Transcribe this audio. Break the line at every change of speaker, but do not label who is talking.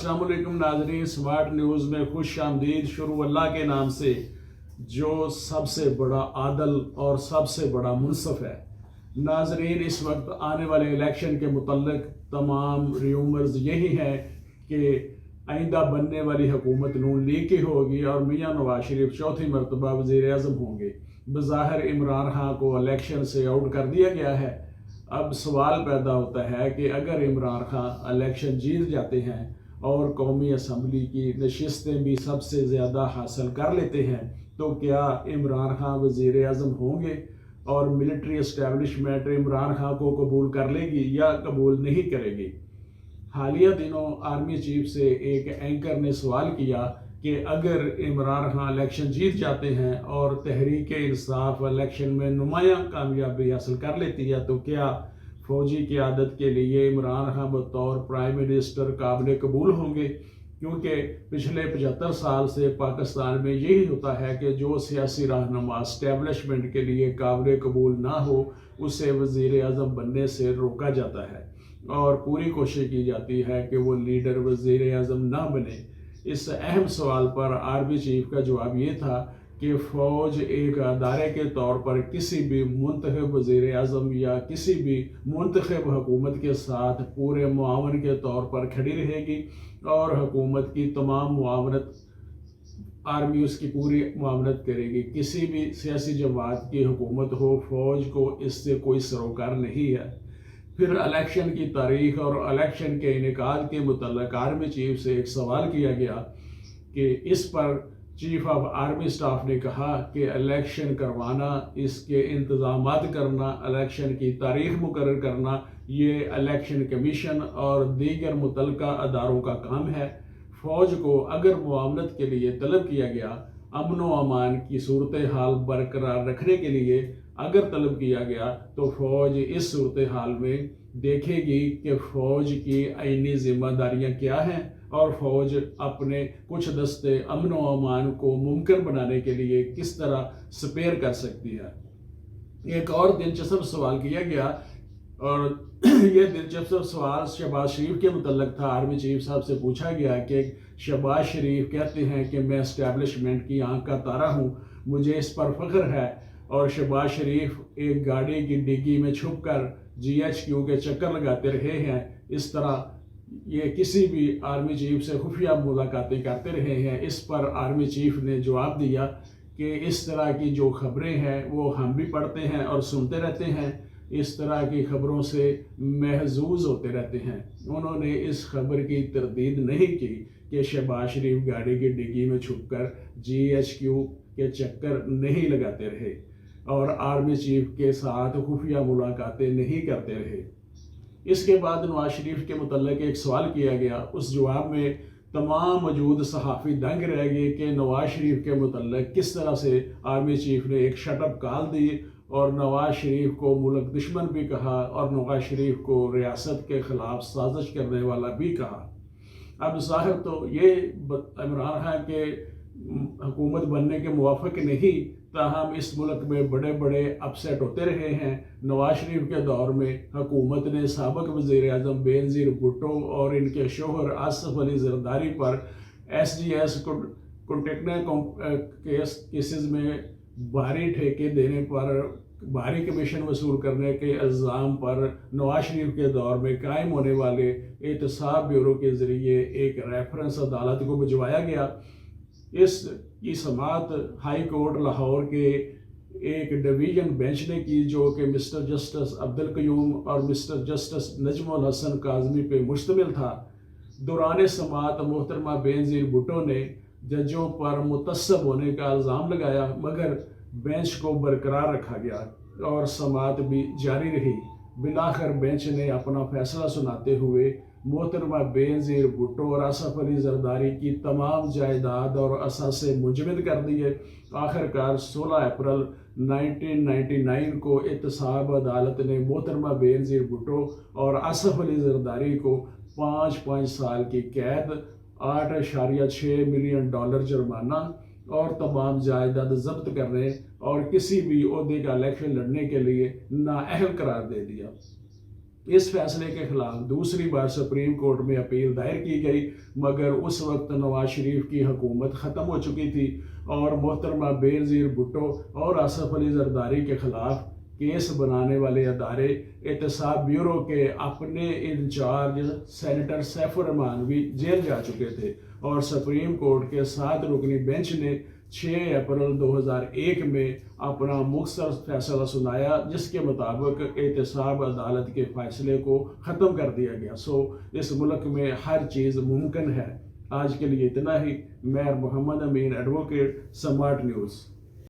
अस्सलाम वालेकुम नाजरीन, स्मार्ट न्यूज़ में खुश आमदीद। शुरू अल्लाह के नाम से जो सबसे बड़ा आदल और सबसे बड़ा मुनसफ है। नाजरीन, इस वक्त आने वाले इलेक्शन के मुतल्लिक तमाम र्यूमर्स यही है कि आइंदा बनने वाली हुकूमत नून लीग की होगी और मियाँ नवाज शरीफ चौथी मरतबा वज़ीर आज़म होंगे। बज़ाहिर इमरान खान को इलेक्शन से आउट कर दिया गया है। अब सवाल पैदा होता है कि अगर इमरान खान इलेक्शन जीत जाते हैं और कौमी असम्बली की नशिस्तें भी सबसे ज़्यादा हासिल कर लेते हैं तो क्या इमरान खान वज़ीर आज़म होंगे और मिलिट्री इस्टेब्लिशमेंट इमरान खान को कबूल कर लेगी या कबूल नहीं करेगी। हालिया दिनों आर्मी चीफ से एक एंकर ने सवाल किया कि अगर इमरान खान इलेक्शन जीत जाते हैं और तहरीक इंसाफ इलेक्शन में नुमायां कामयाबी हासिल कर लेती है तो क्या फ़ौजी क़यादत के लिए इमरान खान बतौर प्राइम मिनिस्टर काबिल कबूल होंगे, क्योंकि पिछले 75 साल से पाकिस्तान में यही होता है कि जो सियासी रहनुमा इस्टेब्लिशमेंट के लिए काबिल कबूल ना हो उसे वज़ीर आज़म बनने से रोका जाता है और पूरी कोशिश की जाती है कि वो लीडर वज़ीर आज़म ना बने। इस अहम सवाल पर आर्मी चीफ का जवाब ये था कि फ़ौज एक अदारे के तौर पर किसी भी मुंतखब वज़ीर आज़म या किसी भी मुंतखब हुकूमत के साथ पूरे मुआवन के तौर पर खड़ी रहेगी और हुकूमत की तमाम मुआवनत आर्मी उसकी पूरी मुआवनत करेगी। किसी भी सियासी जमात की हुकूमत हो, फ़ौज को इससे कोई सरोकार नहीं है। फिर इलेक्शन की तारीख और इलेक्शन के इनेकाद के मुतल्लिक़ आर्मी चीफ से एक सवाल किया गया कि इस पर चीफ ऑफ आर्मी स्टाफ ने कहा कि इलेक्शन करवाना, इसके इंतज़ामात करना, इलेक्शन की तारीख मुकर्रर करना ये इलेक्शन कमीशन और दीगर मुतल्लिक़ा अदारों का काम है। फ़ौज को अगर मुआवनत के लिए तलब किया गया, अमन व अमान की सूरत हाल बरकरार रखने के लिए अगर तलब किया गया तो फ़ौज इस सूरत हाल में देखेगी कि फ़ौज की आईनी ज़िम्मेदारियाँ क्या हैं और फ़ौज अपने कुछ दस्ते अमन व अमान को मुमकिन बनाने के लिए किस तरह स्पेयर कर सकती है। एक और दिलचस्प सवाल किया गया और ये दिलचस्प सवाल शहबाज शरीफ के मुतल्लिक़ था। आर्मी चीफ साहब से पूछा गया कि शहबाज शरीफ कहते हैं कि मैं इस्टेब्लिशमेंट की आंख का तारा हूँ, मुझे इस पर फ़ख्र है, और शहबाज शरीफ एक गाड़ी की डिग्गी में छुपकर GHQ के चक्कर लगाते रहे हैं। इस तरह ये किसी भी आर्मी चीफ से खुफिया मुलाकातें करते रहे हैं। इस पर आर्मी चीफ ने जवाब दिया कि इस तरह की जो खबरें हैं वो हम भी पढ़ते हैं और सुनते रहते हैं, इस तरह की खबरों से महजूज होते रहते हैं। उन्होंने इस खबर की तरदीद नहीं की कि शहबाज शरीफ गाड़ी की डिग्गी में छुपकर GHQ के चक्कर नहीं लगाते रहे और आर्मी चीफ के साथ खुफिया मुलाकातें नहीं करते रहे। इसके बाद नवाज शरीफ के मुतल्लिक़ एक सवाल किया गया। उस जवाब में तमाम मौजूद सहाफ़ी दंग रह गए कि नवाज शरीफ के मुतल्लिक़ किस तरह से आर्मी चीफ ने एक शटअप कॉल दी और नवाज शरीफ को मुल्क दुश्मन भी कहा और नवाज शरीफ को रियासत के ख़िलाफ़ साजिश करने वाला भी कहा। अब ज़ाहिर तो ये इमरान खान के हुकूमत बनने के मुवाफ़िक नहीं, ताहम इस मुल्क में बड़े बड़े अपसेट होते रहे हैं। नवाज शरीफ के दौर में हुकूमत ने साबिक़ वज़ीर आज़म बेनज़ीर भुट्टो और इनके शोहर आसिफ अली ज़रदारी पर SGS केसेस में भारी ठेके देने पर भारी कमीशन वसूल करने के इल्ज़ाम पर नवाज शरीफ के दौर में कायम होने वाले एहतसाब ब्यूरो के ज़रिए एक रेफरेंस अदालत को भिजवाया गया। इसकी समाअत हाई कोर्ट लाहौर के एक डिवीज़न बेंच ने की, जो कि मिस्टर जस्टिस अब्दुल क़य्यूम और मिस्टर जस्टिस नजमुल हसन काज़मी पे मुश्तमिल था। दौरान समाअत मोहतरमा बेनज़ीर भुट्टो ने जजों पर मुतस्सब होने का इल्ज़ाम लगाया, मगर बेंच को बरकरार रखा गया और समाअत भी जारी रही। बिलाखिर बेंच ने अपना फैसला सुनाते हुए मोहतरमा बेनज़ीर भुट्टो और आसिफ अली ज़रदारी की तमाम जायदाद और असासे मुंजमद कर दिए। आखिरकार 16 अप्रैल 1999 को एहतसाब अदालत ने मोहतरमा बेनज़ीर भुट्टो और आसिफ अली ज़रदारी को 5 साल की कैद, $8.6 मिलियन जुर्माना और तमाम जायदाद जब्त करने और किसी भी ओहदे का इलेक्शन लड़ने के लिए नाअहल करार दे दिया। اس فیصلے کے خلاف دوسری بار سپریم کورٹ میں اپیل دائر کی گئی، مگر اس وقت نواز شریف کی حکومت ختم ہو چکی تھی اور محترمہ بینظیر بھٹو اور آصف علی زرداری کے خلاف کیس بنانے والے ادارے احتساب بیورو کے اپنے انچارج سینیٹر سیف الرحمان بھی جیل جا چکے تھے، اور سپریم کورٹ کے 7 رکنی بینچ نے 6 اپریل 2001 میں اپنا مختصر فیصلہ سنایا، جس کے مطابق احتساب عدالت کے فیصلے کو ختم کر دیا گیا۔ اس ملک میں ہر چیز ممکن ہے۔ آج کے لیے اتنا ہی۔ میں محمد امین، ایڈوکیٹ، سمارٹ نیوز۔